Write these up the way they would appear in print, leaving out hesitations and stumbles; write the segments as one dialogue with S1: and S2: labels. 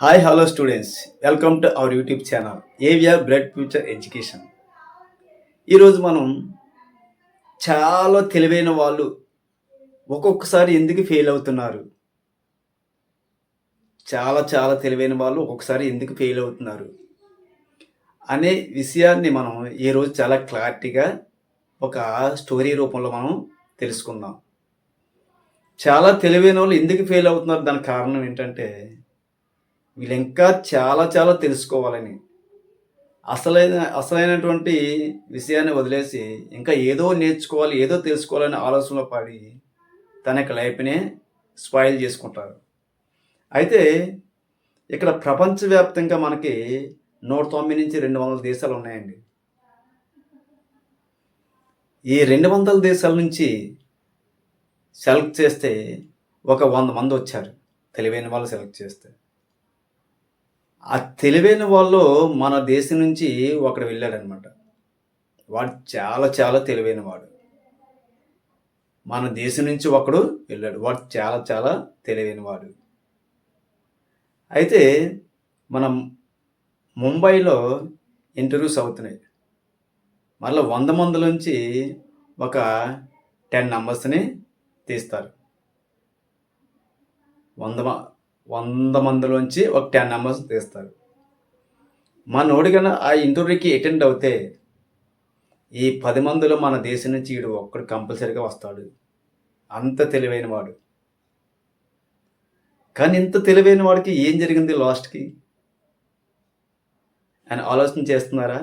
S1: Hi hello students, welcome to our YouTube channel AVR blood future education. ఈరోజు మనం చాలా తెలివైన వాళ్ళు ఒక్కొక్కసారి ఎందుకు ఫెయిల్ అవుతున్నారు, చాలా తెలివైన వాళ్ళు ఒక్కొక్కసారి ఎందుకు ఫెయిల్ అవుతున్నారు అనే విషయాన్ని మనం ఈరోజు చాలా క్లారిటీగా ఒక స్టోరీ రూపంలో మనం తెలుసుకుందాం. చాలా తెలివైన వాళ్ళు ఎందుకు ఫెయిల్ అవుతున్నారు, దానికి కారణం ఏంటంటే వీళ్ళు ఇంకా చాలా తెలుసుకోవాలని, అసలైనటువంటి విషయాన్ని వదిలేసి ఇంకా ఏదో నేర్చుకోవాలి, ఏదో తెలుసుకోవాలనే ఆలోచనలో పడి తన యొక్క లైఫ్‌నే స్పాయిల్ చేసుకుంటారు. అయితే ఇక్కడ ప్రపంచవ్యాప్తంగా మనకి 190-200 దేశాలు ఉన్నాయండి. ఈ 200 దేశాల నుంచి సెలెక్ట్ చేస్తే ఒక 100 మందొచ్చారు. తెలివైన వాళ్ళు సెలెక్ట్ చేస్తే. ఆ తెలివైన వాళ్ళు మన దేశం నుంచి ఒకడు వెళ్ళాడనమాట. వాడు చాలా తెలివైన వాడు. మన దేశం నుంచి ఒకడు వెళ్ళాడు. వాడు చాలా తెలివైన వాడు. అయితే మనం ముంబైలో ఇంటర్వ్యూస్ అవుతున్నాయి. మళ్ళీ 100 మందిలోంచి ఒక 10 నంబర్స్‌ని తీస్తారు. 100 మందిలోంచి ఒక 10 నంబర్స్ తీస్తారు. మనోడు గన ఆ ఇంటర్వ్యూకి అటెండ్ అవుతే ఈ 10 మందిలో మన దేశం నుంచి ఈడు ఒక్కడు కంపల్సరీగా వస్తాడు. అంత తెలివైన వాడు. కానీ ఇంత తెలివైన వాడికి ఏం జరిగింది లాస్ట్‌కి అని ఆలోచన చేస్తున్నారా?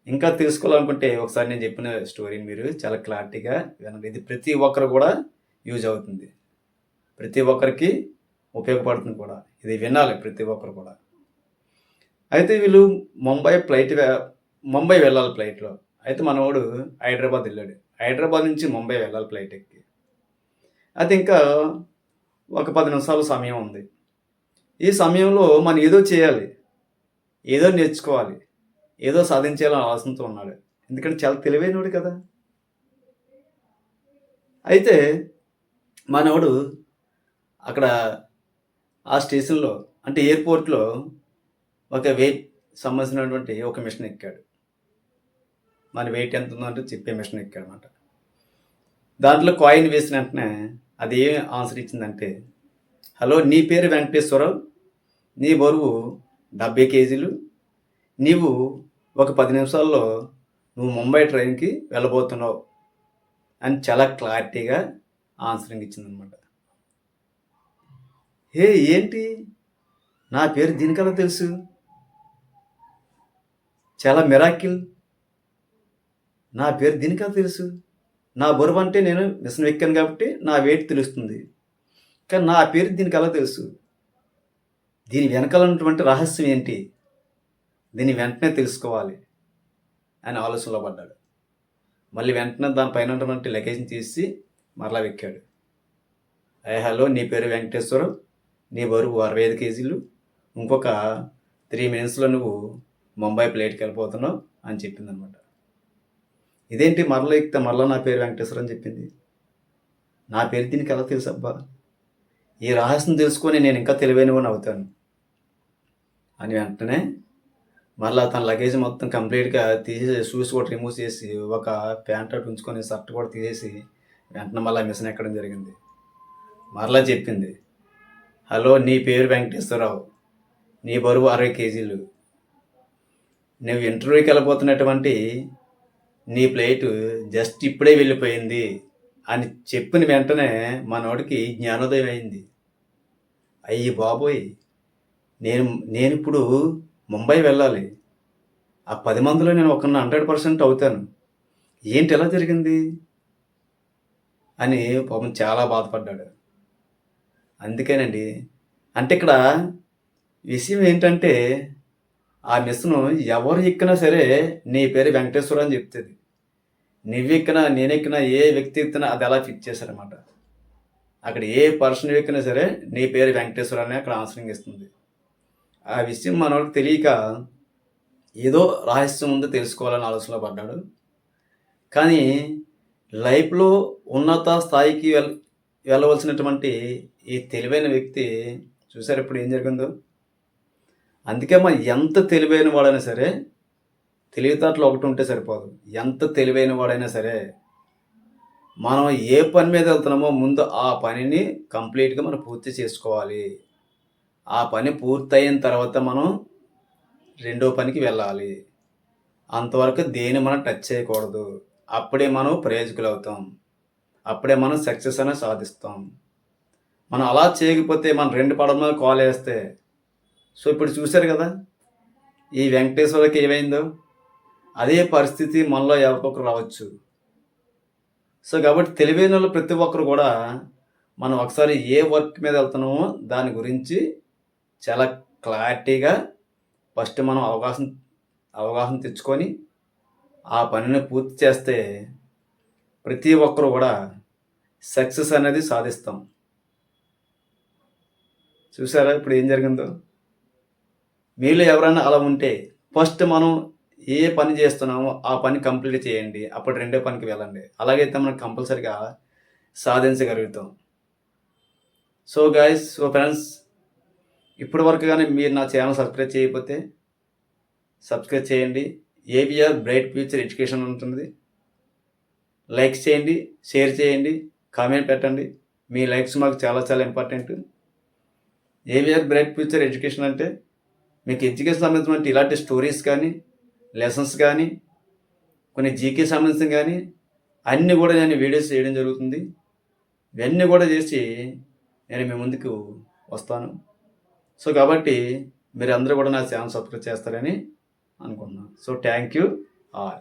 S1: ఇంకా తెలుసుకోవాలనుకుంటే ఒకసారి నేను చెప్పిన స్టోరీని మీరు చాలా క్లారిటీగా వినండి. ఇది ప్రతి ఒక్కరు కూడా యూజ్ అవుతుంది. ప్రతి ఒక్కరికి ఉపయోగపడుతుంది కూడా. ఇది వినాలి ప్రతి ఒక్కరు కూడా. అయితే వీళ్ళు ముంబై వెళ్ళాలి ఫ్లైట్‌లో. అయితే మనోడు హైదరాబాద్ వెళ్ళాడు. హైదరాబాద్ నుంచి ముంబై వెళ్ళాలి ఫ్లైట్ ఎక్కి. అయితే ఇంకా ఒక 10 నిమిషాలు సమయం ఉంది. ఈ సమయంలో మనం ఏదో చేయాలి. ఏదో నేర్చుకోవాలి. ఏదో సాధించాలని ఆలోచనతో ఉన్నాడు. ఎందుకంటే చాలా తెలివైనోడు కదా! అయితే మనోడు అక్కడ ఆ స్టేషన్‌లో అంటే ఎయిర్‌పోర్ట్‌లో ఒక వెయిట్ సంబంధించినటువంటి ఒక మిషన్ ఎక్కాడు. మన వెయిట్ ఎంత ఉందో అంటే చెప్పే మిషన్ ఎక్కాడనమాట. దాంట్లో కాయిన్ వేసిన వెంటనే అది ఏం ఆన్సర్ ఇచ్చిందంటే, హలో, నీ పేరు వెంకటేశ్వరరావు, నీ బరువు 70 కేజీలు, నీవు ఒక 10 నిమిషాల్లో నువ్వు ముంబై ట్రైన్‌కి వెళ్ళబోతున్నావు అని చాలా క్లారిటీగా ఆన్సరింగ్ ఇచ్చిందనమాట. ఏంటి నా పేరు దీనికలా తెలుసు? చాలా మిరాకిల్. నా పేరు దీనికలా తెలుసు? నా బరువు అంటే నేను మిషన్ ఎక్కాను కాబట్టి నా వెయిట్ తెలుస్తుంది. కానీ నా పేరు దీనికెలా తెలుసు? దీని వెనకాల ఉన్నటువంటి రహస్యం ఏంటి? దీన్ని వెంటనే తెలుసుకోవాలి అని ఆలోచనలో పడ్డాడు. మళ్ళీ వెంటనే దాని పైన ఉన్నటువంటి లగేజ్‌ని తీసి మరలా ఎక్కాడు. హలో, నీ పేరు వెంకటేశ్వరరావు, నీ బరువు 65 కేజీలు, ఇంకొక 3 మినిట్స్‌లో నువ్వు ముంబై ఫ్లైట్‌కి వెళ్ళిపోతున్నావు అని చెప్పిందనమాట. ఇదేంటి మరలా ఎక్కితే మరలా నా పేరు వెంకటేశ్వరరావు అని చెప్పింది. నా పేరు దీనికి ఎలా తెలుసబ్బా? ఈ రహస్యం తెలుసుకొని నేను ఇంకా తెలివైనవాడిని అవుతాను అని వెంటనే మళ్ళా తన లగేజ్ మొత్తం కంప్లీట్‌గా తీసేసి, షూస్ కూడా రిమూవ్ చేసి, ఒక ప్యాంట్ ఒకటి ఉంచుకొని షర్ట్ కూడా తీసేసి వెంటనే మళ్ళా మిషన్ ఎక్కడం జరిగింది. మరలా చెప్పింది, హలో, నీ పేరు వెంకటేశ్వరరావు, నీ బరువు 60 కేజీలు, నువ్వు ఇంటర్వ్యూకి వెళ్ళబోతున్నటువంటి నీ ఫ్లైట్ జస్ట్ ఇప్పుడే వెళ్ళిపోయింది అని చెప్పిన వెంటనే మనోడికి జ్ఞానోదయం అయింది. అయ్య బాబోయ్! నేనిప్పుడు ముంబై వెళ్ళాలి. ఆ 10 మందిలో నేను ఒకడిని 100% అవుతాను. ఏంటి ఎలా జరిగింది? అని పాపం చాలా బాధపడ్డాడు. అందుకేనండి, అంటే ఇక్కడ విషయం ఏంటంటే, ఆ మిషను ఎవరు ఎక్కినా సరే నీ పేరు వెంకటేశ్వరరావు అని చెప్తది. నువ్వెక్కినా, నేనెక్కినా, ఏ వ్యక్తి ఎక్కినా అది అలా ఫిక్స్ చేశారనమాట. అక్కడ ఏ పర్సన్ ఎక్కినా సరే నీ పేరు వెంకటేశ్వరరావు అని అక్కడ ఆన్సరింగ్ ఇస్తుంది. ఆ విషయం మనోడికి తెలియక ఏదో రహస్యం ఉందో తెలుసుకోవాలని ఆలోచనలో పడ్డాడు. కానీ లైఫ్‌లో ఉన్నత స్థాయికి వెళ్ళవలసినటువంటి ఈ తెలివైన వ్యక్తి చూసారు ఇప్పుడు ఏం జరిగిందో? అందుకే మనం ఎంత తెలివైన వాడైనా సరే, తెలివితేటలు ఒకటి ఉంటే సరిపోదు. ఎంత తెలివైన వాడైనా సరే, మనం ఏ పని మీద వెళ్తున్నామో ముందు ఆ పనిని కంప్లీట్‌గా మనం పూర్తి చేసుకోవాలి. ఆ పని పూర్తయిన తర్వాత మనం రెండో పనికి వెళ్ళాలి. అంతవరకు దేన్ని మనం టచ్ చేయకూడదు. అప్పుడే మనం ప్రయోజకులవుతాం. అప్పుడే మనం సక్సెస్ అనేది సాధిస్తాం. మనం అలా చేయకపోతే మనం 2 పడవ మీద కాలేస్తే సో, ఇప్పుడు చూసారు కదా! ఈ వెంకటేశ్వర్లకి ఏమైందో? అదే పరిస్థితి మనలో ఎవరికొకరు రావచ్చు. సో, కాబట్టి తెలివైనోళ్ళు ప్రతి ఒక్కరు కూడా మనం ఒకసారి ఏ వర్క్ మీద వెళ్తున్నామో దాని గురించి చాలా క్లారిటీగా ఫస్ట్ మనం అవగాహన తెచ్చుకొని ఆ పనిని పూర్తి చేస్తే ప్రతి ఒక్కరు కూడా సక్సెస్ అనేది సాధిస్తాం. చూసారా ఇప్పుడు ఏం జరిగిందో? మీలో ఎవరైనా అలా ఉంటే ఫస్ట్ మనం ఏ పని చేస్తున్నామో ఆ పని కంప్లీట్ చేయండి. అప్పుడు రెండో పనికి వెళ్ళండి. అలాగైతే మనం కంపల్సరీగా సాధించగలుగుతాం. సో గైస్, సో ఫ్రెండ్స్, ఇప్పటి వరకు గానీ మీరు నా ఛానల్ సబ్స్క్రైబ్ చేయకపోతే సబ్స్క్రైబ్ చేయండి. ఏబిఆర్ బ్రైట్ ఫ్యూచర్ ఎడ్యుకేషన్ ఉంటుంది. లైక్ చేయండి, షేర్ చేయండి, కామెంట్ పెట్టండి. మీ లైక్స్ మాకు చాలా చాలా important. ABR bright future education అంటే మీకు ఎడ్యుకేషన్ సంబంధించిన ఇలాంటి స్టోరీస్ కానీ, లెసన్స్ కానీ, కొన్ని జీకే సంబంధించిన కానీ అన్నీ కూడా నేను వీడియోస్ చేయడం జరుగుతుంది. ఇవన్నీ కూడా చేసి నేను మీ ముందుకు వస్తాను. సో కాబట్టి మీరందరూ కూడా నా ఛానల్ సబ్స్క్రైబ్ చేస్తారని అనుకుంటున్నాను. So thank you all.